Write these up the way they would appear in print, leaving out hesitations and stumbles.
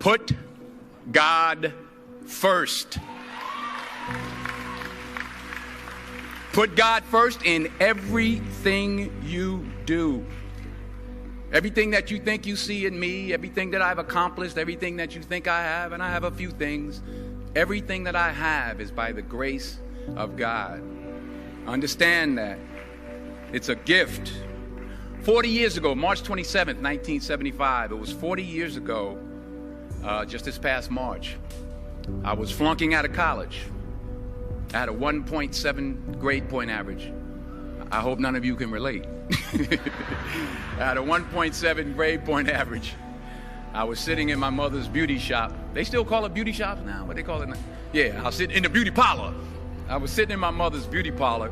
Put God first. Put God first in everything you do. Everything that you think you see in me, everything that I've accomplished, everything that you think I have, and I have a few things, everything that I have is by the grace of God. Understand that. It's a gift. 40 years ago, March 27th, 1975, it was 40 years ago, just this past March, I was flunking out of college. I had a 1.7 grade point average. I hope none of you can relate. I had a 1.7 grade point average. I was sitting in my mother's beauty shop. They still call it beauty shops now? What they call it now? Yeah, I was sitting in the beauty parlor. I was sitting in my mother's beauty parlor,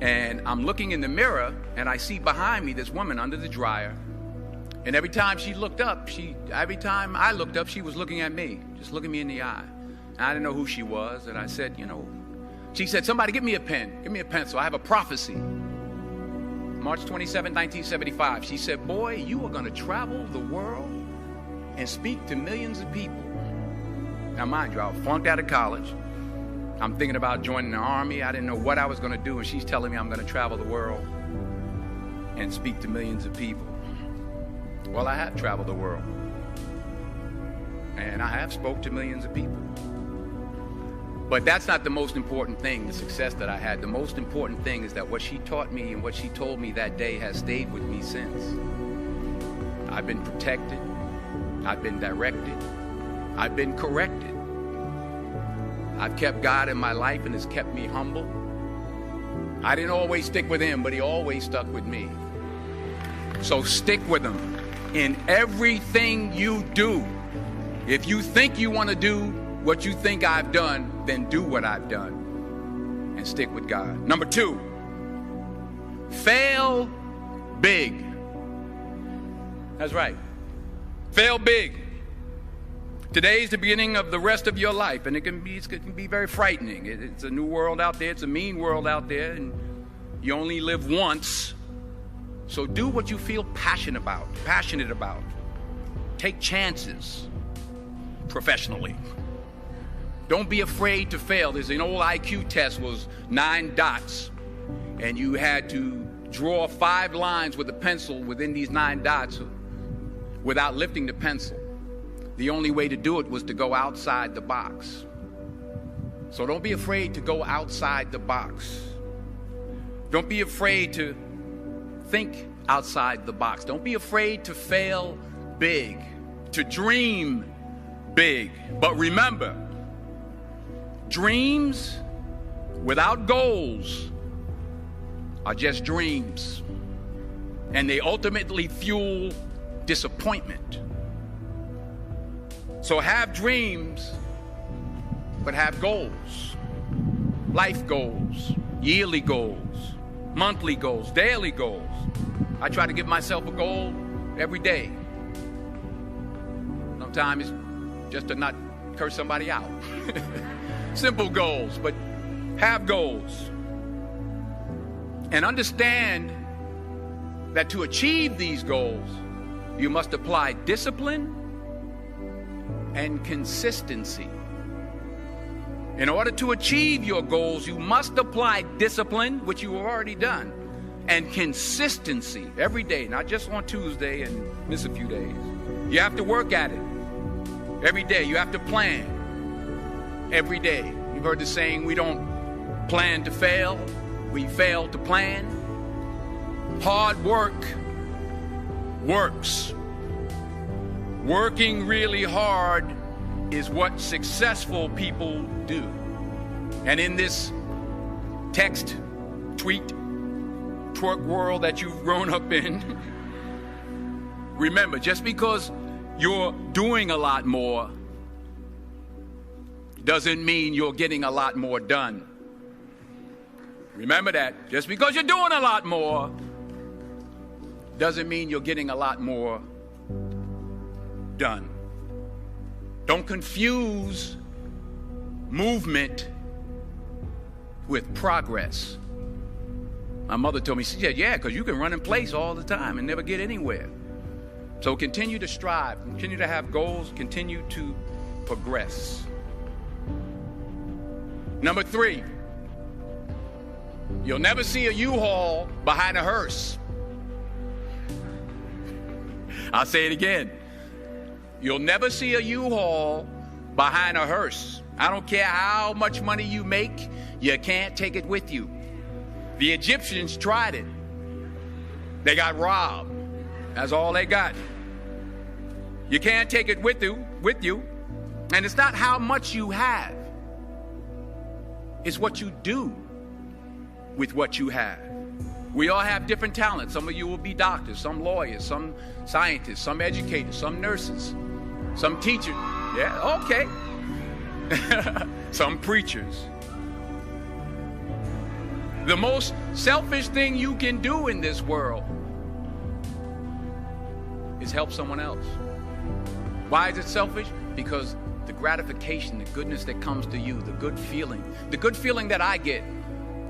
and I'm looking in the mirror, and I see behind me this woman under the dryer. And every time she looked up, every time I looked up, she was looking at me, just looking me in the eye. And I didn't know who she was, and I said, she said, somebody give me a pen, give me a pencil. I have a prophecy. March 27, 1975. She said, boy, you are going to travel the world and speak to millions of people. Now, mind you, I was flunked out of college. I'm thinking about joining the army. I didn't know what I was going to do, and she's telling me I'm going to travel the world and speak to millions of people. Well, I have traveled the world, and I have spoke to millions of people. But that's not the most important thing, the success that I had. The most important thing is that what she taught me and what she told me that day has stayed with me since. I've been protected. I've been directed. I've been corrected. I've kept God in my life, and it's kept me humble. I didn't always stick with him, but he always stuck with me. So stick with him in everything you do. If you think you want to do what you think I've done, then do what I've done and stick with God. Number 2, fail big. That's right. Fail big. Today's the beginning of the rest of your life, and it can be very frightening. It's a new world out there. It's a mean world out there, and you only live once. So do what you feel passionate about. Take chances professionally. Don't be afraid to fail. There's an old IQ test, was 9 dots, and you had to draw 5 lines with a pencil within these 9 dots without lifting the pencil. The only way to do it was to go outside the box. So don't be afraid to go outside the box. Don't be afraid to think outside the box. Don't be afraid to fail big, to dream big. But remember, dreams without goals are just dreams, and they ultimately fuel disappointment. So have dreams, but have goals. Life goals, yearly goals, monthly goals, daily goals. I try to give myself a goal every day. Sometimes it's just to not curse somebody out. Simple goals, but have goals. And understand that to achieve these goals, you must apply discipline and consistency. In order to achieve your goals, you must apply discipline, which you have already done, and consistency every day, not just on Tuesday and miss a few days. You have to work at it every day. You have to plan every day. You've heard the saying, we don't plan to fail, we fail to plan. Hard work works. Working really hard is what successful people do. And in this text, tweet, twerk world that you've grown up in, remember, just because you're doing a lot more doesn't mean you're getting a lot more done. Remember that. Just because you're doing a lot more doesn't mean you're getting a lot more done. Don't confuse movement with progress. My mother told me, she said, yeah, because you can run in place all the time and never get anywhere. So continue to strive, continue to have goals, continue to progress. Number 3, you'll never see a U-Haul behind a hearse. I'll say it again. You'll never see a U-Haul behind a hearse. I don't care how much money you make, you can't take it with you. The Egyptians tried it. They got robbed. That's all they got. You can't take it with you. And it's not how much you have. It's what you do with what you have. We all have different talents. Some of you will be doctors, some lawyers, some scientists, some educators, some nurses, some teachers. Yeah, okay. Some preachers. The most selfish thing you can do in this world is help someone else. Why is it selfish? Because the gratification, the goodness that comes to you, the good feeling that I get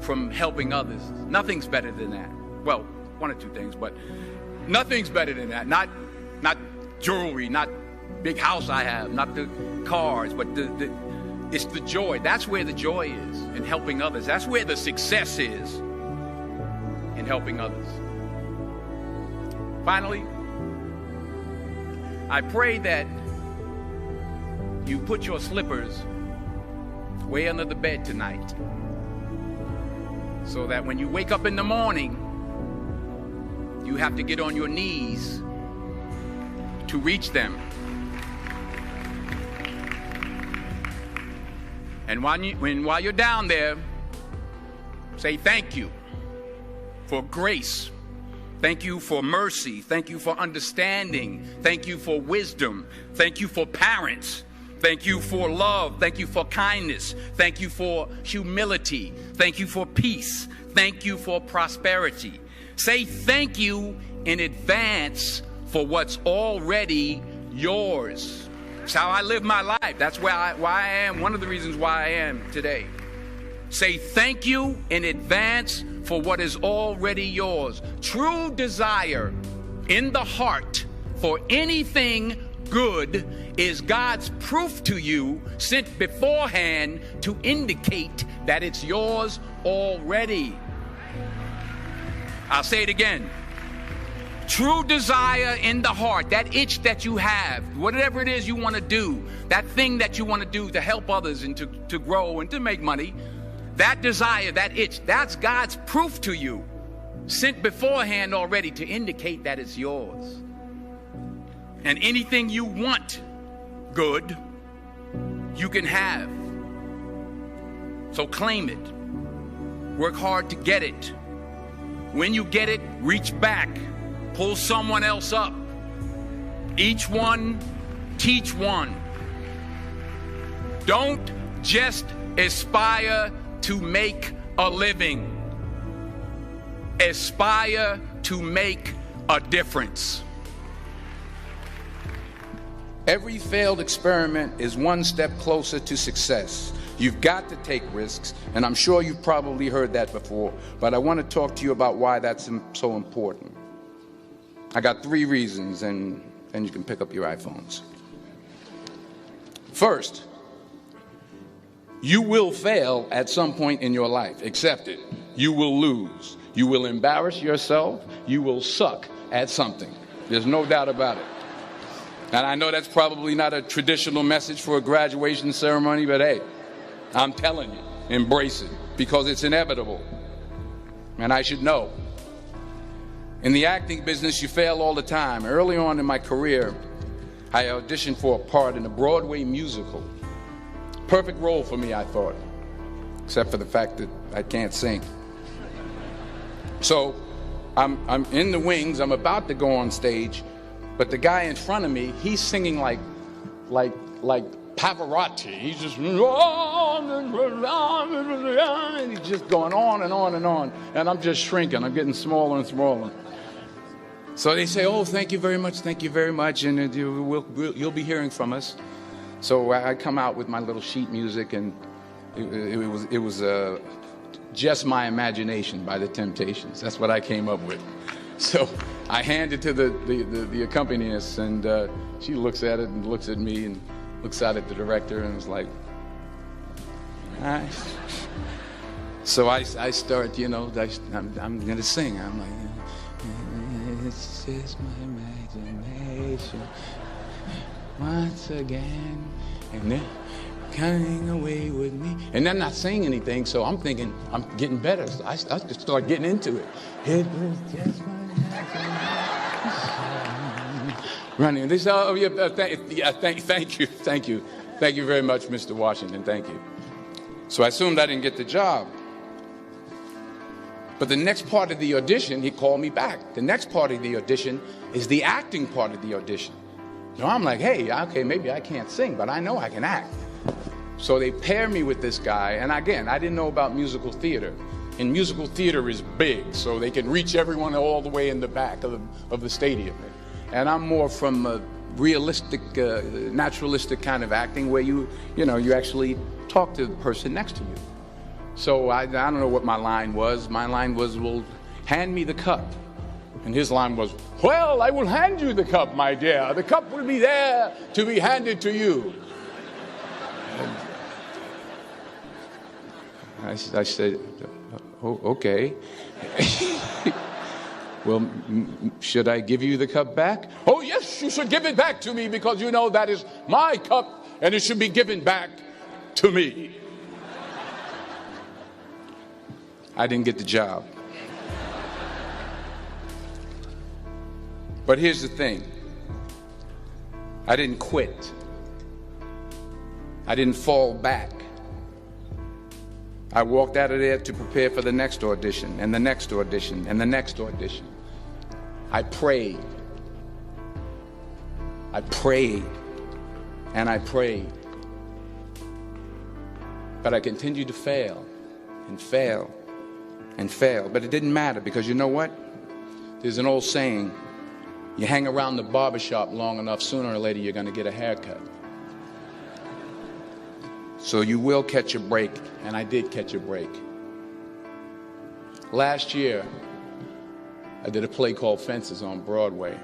from helping others, nothing's better than that. Well, one or two things, but nothing's better than that. Not jewelry, not big house I have, not the cars, but it's the joy. That's where the joy is, in helping others. That's where the success is, in helping others. Finally, I pray that you put your slippers way under the bed tonight, so that when you wake up in the morning, you have to get on your knees to reach them. And while you're down there, say thank you for grace. Thank you for mercy. Thank you for understanding. Thank you for wisdom. Thank you for parents. Thank you for love. Thank you for kindness. Thank you for humility. Thank you for peace. Thank you for prosperity. Say thank you in advance for what's already yours. It's how I live my life. That's why I am. One of the reasons why I am today. Say thank you in advance for what is already yours. True desire in the heart for anything good is God's proof to you, sent beforehand to indicate that it's yours already. I'll say it again. True desire in the heart, that itch that you have, whatever it is you want to do, that thing that you want to do to help others and to grow and to make money, that desire, that itch, that's God's proof to you, sent beforehand already to indicate that it's yours. And anything you want good, you can have. So claim it. Work hard to get it. When you get it, reach back. Pull someone else up. Each one, teach one. Don't just aspire to make a living. Aspire to make a difference. Every failed experiment is one step closer to success. You've got to take risks, and I'm sure you've probably heard that before, but I want to talk to you about why that's so important. I got 3 reasons, and you can pick up your iPhones. First, you will fail at some point in your life. Accept it. You will lose. You will embarrass yourself. You will suck at something. There's no doubt about it. And I know that's probably not a traditional message for a graduation ceremony, but hey, I'm telling you, embrace it, because it's inevitable. And I should know. In the acting business, you fail all the time. Early on in my career, I auditioned for a part in a Broadway musical. Perfect role for me, I thought, except for the fact that I can't sing. So I'm in the wings. I'm about to go on stage, but the guy in front of me, he's singing like Pavarotti. He's just, and he's just going on and on and on. And I'm just shrinking. I'm getting smaller and smaller. So they say, oh, thank you very much, and you'll be hearing from us. So I come out with my little sheet music, and it was Just My Imagination by The Temptations. That's what I came up with. So I hand it to the accompanist, and she looks at it and looks at me and looks out at the director and is like, all right. So I start, you know, I'm going to sing. I'm like, it's just my imagination once again, and then coming away with me. And I'm not saying anything, so I'm thinking I'm getting better. So I just start getting into it. It was just my imagination. Running. They say, oh, yeah, thank you. Thank you very much, Mr. Washington. Thank you. So I assumed I didn't get the job. But the next part of the audition, he called me back. The next part of the audition is the acting part of the audition. So I'm like, hey, okay, maybe I can't sing, but I know I can act. So they pair me with this guy, and again, I didn't know about musical theater. And musical theater is big, so they can reach everyone all the way in the back of the stadium. And I'm more from a realistic, naturalistic kind of acting where you actually talk to the person next to you. So I don't know what my line was. My line was, well, hand me the cup. And his line was, well, I will hand you the cup, my dear. The cup will be there to be handed to you. I said, oh, okay. Well, should I give you the cup back? Oh, yes, you should give it back to me because you know that is my cup and it should be given back to me. I didn't get the job. But here's the thing. I didn't quit. I didn't fall back. I walked out of there to prepare for the next audition, and the next audition, and the next audition. I prayed. I prayed, and I prayed. But I continued to fail, and fail, and fail. But it didn't matter, because you know what? There's an old saying, you hang around the barbershop long enough, sooner or later you're going to get a haircut. So you will catch a break, and I did catch a break. Last year, I did a play called Fences on Broadway.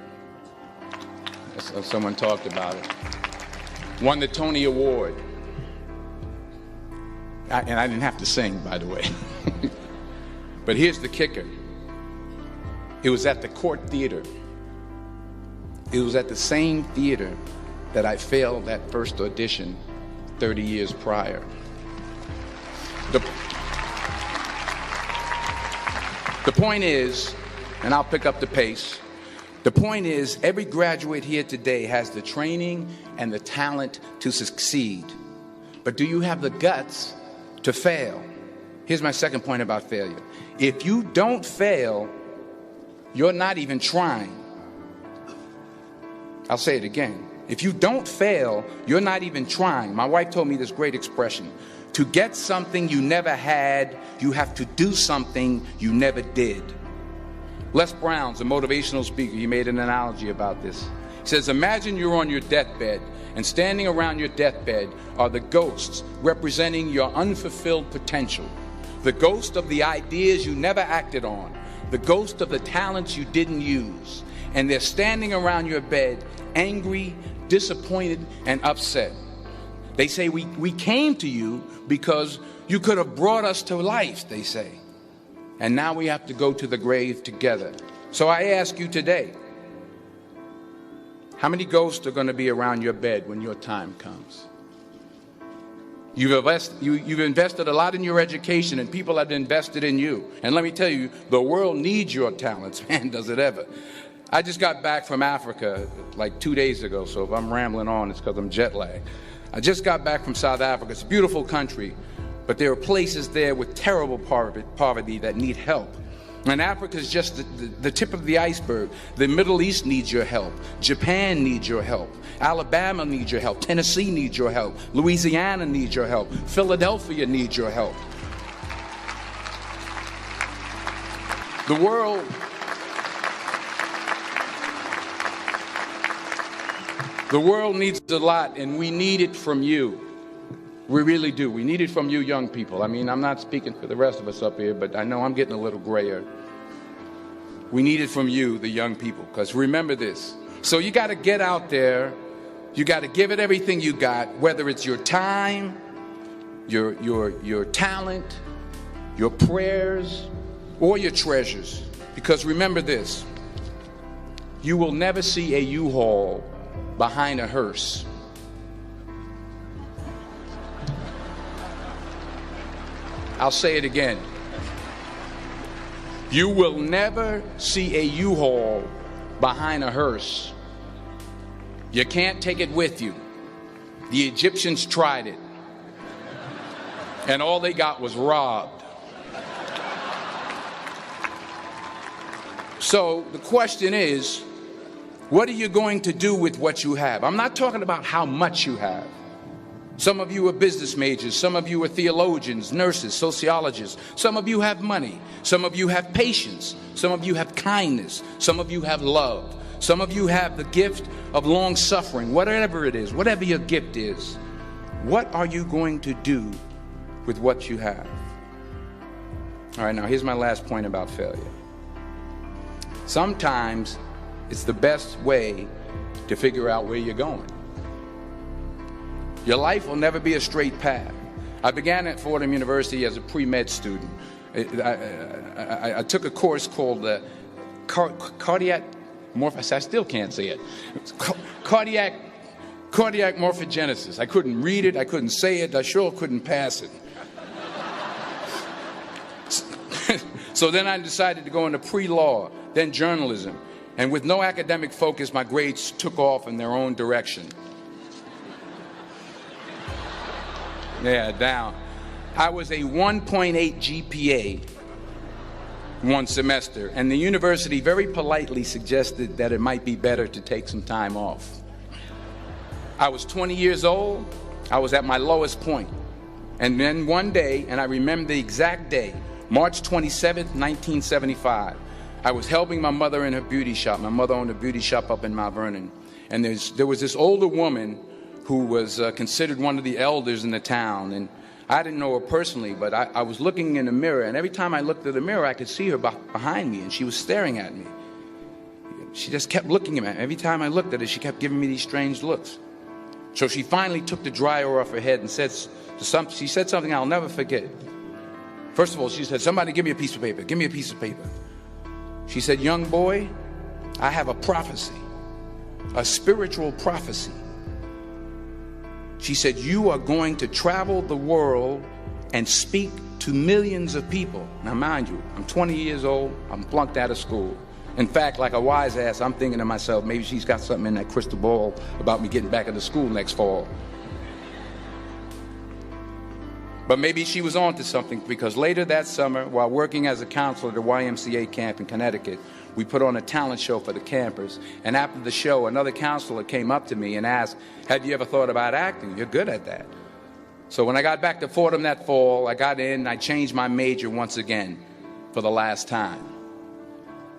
Someone talked about it. Won the Tony Award. And I didn't have to sing, by the way. But here's the kicker. It was at the Court Theater. It was at the same theater that I failed that first audition 30 years prior. The point is, and I'll pick up the pace, the point is every graduate here today has the training and the talent to succeed. But do you have the guts to fail? Here's my second point about failure. If you don't fail, you're not even trying. I'll say it again. If you don't fail, you're not even trying. My wife told me this great expression. To get something you never had, you have to do something you never did. Les Brown's a motivational speaker. He made an analogy about this. He says, imagine you're on your deathbed, and standing around your deathbed are the ghosts representing your unfulfilled potential. The ghost of the ideas you never acted on. The ghost of the talents you didn't use. And they're standing around your bed, angry, disappointed, and upset. They say, we came to you because you could have brought us to life, they say. And now we have to go to the grave together. So I ask you today, how many ghosts are going to be around your bed when your time comes? You've invested a lot in your education, and people have invested in you. And let me tell you, the world needs your talents. Man, does it ever. I just got back from Africa like 2 days ago, so if I'm rambling on, it's because I'm jet lagged. I just got back from South Africa. It's a beautiful country, but there are places there with terrible poverty that need help. And Africa is just the tip of the iceberg. The Middle East needs your help. Japan needs your help. Alabama needs your help. Tennessee needs your help. Louisiana needs your help. Philadelphia needs your help. The world needs a lot, and we need it from you. We really do. We need it from you young people. I mean, I'm not speaking for the rest of us up here, but I know I'm getting a little grayer. We need it from you, the young people, because remember this. So you got to get out there. You got to give it everything you got, whether it's your time, your talent, your prayers, or your treasures. Because remember this, you will never see a U-Haul behind a hearse. I'll say it again. You will never see a U-Haul behind a hearse. You can't take it with you. The Egyptians tried it, and all they got was robbed. So the question is, what are you going to do with what you have? I'm not talking about how much you have. Some of you are business majors. Some of you are theologians, nurses, sociologists. Some of you have money. Some of you have patience. Some of you have kindness. Some of you have love. Some of you have the gift of long suffering. Whatever it is, whatever your gift is, what are you going to do with what you have? All right, now here's my last point about failure. Sometimes it's the best way to figure out where you're going. Your life will never be a straight path. I began at Fordham University as a pre-med student. I took a course called cardiac morphogenesis. I still can't say it. Cardiac morphogenesis. I couldn't read it. I couldn't say it. I sure couldn't pass it. So then I decided to go into pre-law, then journalism. And with no academic focus, my grades took off in their own direction. Yeah, down. I was a 1.8 GPA one semester, and the university very politely suggested that it might be better to take some time off. I was 20 years old. I was at my lowest point. And then one day, and I remember the exact day, March 27th, 1975, I was helping my mother in her beauty shop. My mother owned a beauty shop up in Mount Vernon. And there was this older woman who was considered one of the elders in the town. And I didn't know her personally, but I was looking in the mirror, and every time I looked at the mirror, I could see her behind me, and she was staring at me. She just kept looking at me. Every time I looked at her, she kept giving me these strange looks. So she finally took the dryer off her head and she said something I'll never forget. First of all, she said, "Somebody give me a piece of paper. Give me a piece of paper." She said, "Young boy, I have a prophecy, a spiritual prophecy." She said, "You are going to travel the world and speak to millions of people." Now, mind you, I'm 20 years old. I'm flunked out of school. In fact, like a wise ass, I'm thinking to myself, maybe she's got something in that crystal ball about me getting back into school next fall. But maybe she was on to something, because later that summer, while working as a counselor at the YMCA camp in Connecticut, we put on a talent show for the campers. And after the show, another counselor came up to me and asked, "Have you ever thought about acting? You're good at that." So when I got back to Fordham that fall, I got in and I changed my major once again for the last time.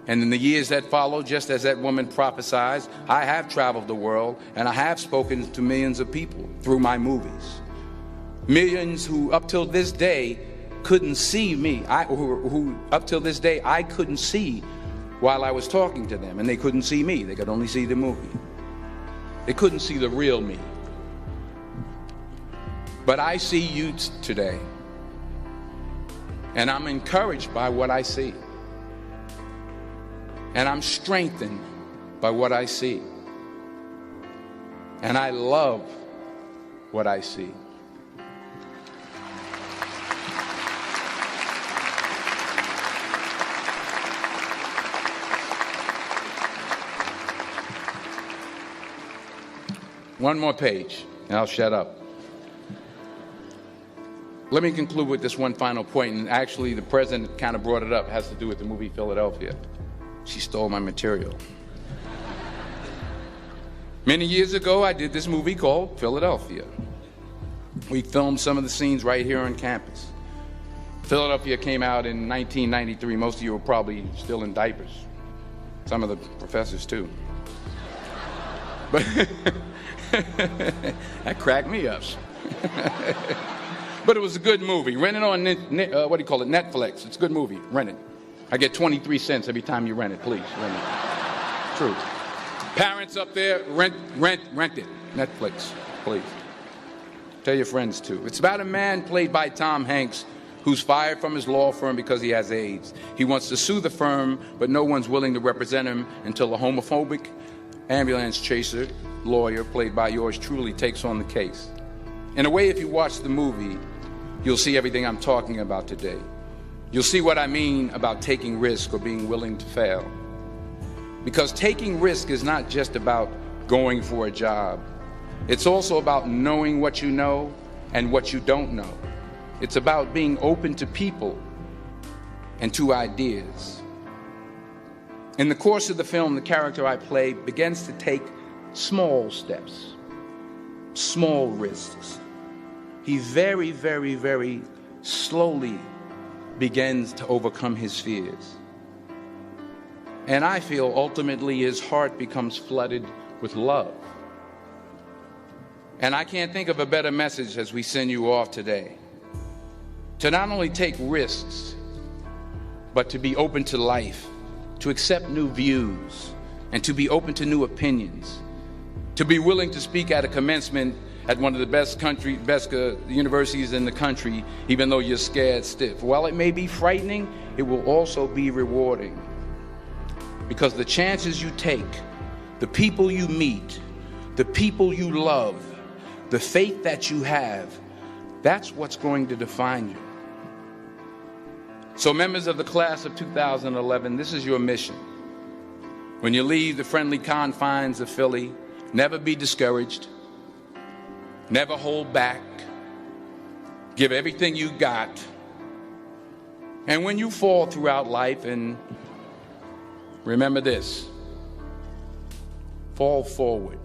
And in the years that followed, just as that woman prophesied, I have traveled the world and I have spoken to millions of people through my movies. Millions who up till this day couldn't see me, who up till this day I couldn't see while I was talking to them, and they couldn't see me. They could only see the movie. They couldn't see the real me. But I see you today, and I'm encouraged by what I see, and I'm strengthened by what I see, and I love what I see. One more page, and I'll shut up. Let me conclude with this one final point, and actually the president kind of brought it up. It has to do with the movie Philadelphia. She stole my material. Many years ago, I did this movie called Philadelphia. We filmed some of the scenes right here on campus. Philadelphia came out in 1993. Most of you were probably still in diapers. Some of the professors, too. But that cracked me up. But it was a good movie. Rent it on Netflix. It's a good movie. Rent it. I get 23 cents every time you rent it. Please, rent it. True. Parents up there, rent it. Netflix, please. Tell your friends too. It's about a man played by Tom Hanks who's fired from his law firm because he has AIDS. He wants to sue the firm, but no one's willing to represent him until a homophobic ambulance chaser lawyer, played by yours truly, takes on the case. In a way, if you watch the movie, you'll see everything I'm talking about today. You'll see what I mean about taking risk or being willing to fail. Because taking risk is not just about going for a job. It's also about knowing what you know and what you don't know. It's about being open to people and to ideas. In the course of the film, the character I play begins to take small steps, small risks. He very, very, very slowly begins to overcome his fears. And I feel ultimately his heart becomes flooded with love. And I can't think of a better message as we send you off today. To not only take risks, but to be open to life, to accept new views, and to be open to new opinions, to be willing to speak at a commencement at one of the best universities in the country, even though you're scared stiff. While it may be frightening, it will also be rewarding. Because the chances you take, the people you meet, the people you love, the faith that you have, that's what's going to define you. So members of the class of 2011, this is your mission. When you leave the friendly confines of Philly, never be discouraged. Never hold back. Give everything you got. And when you fall throughout life, and remember this, fall forward.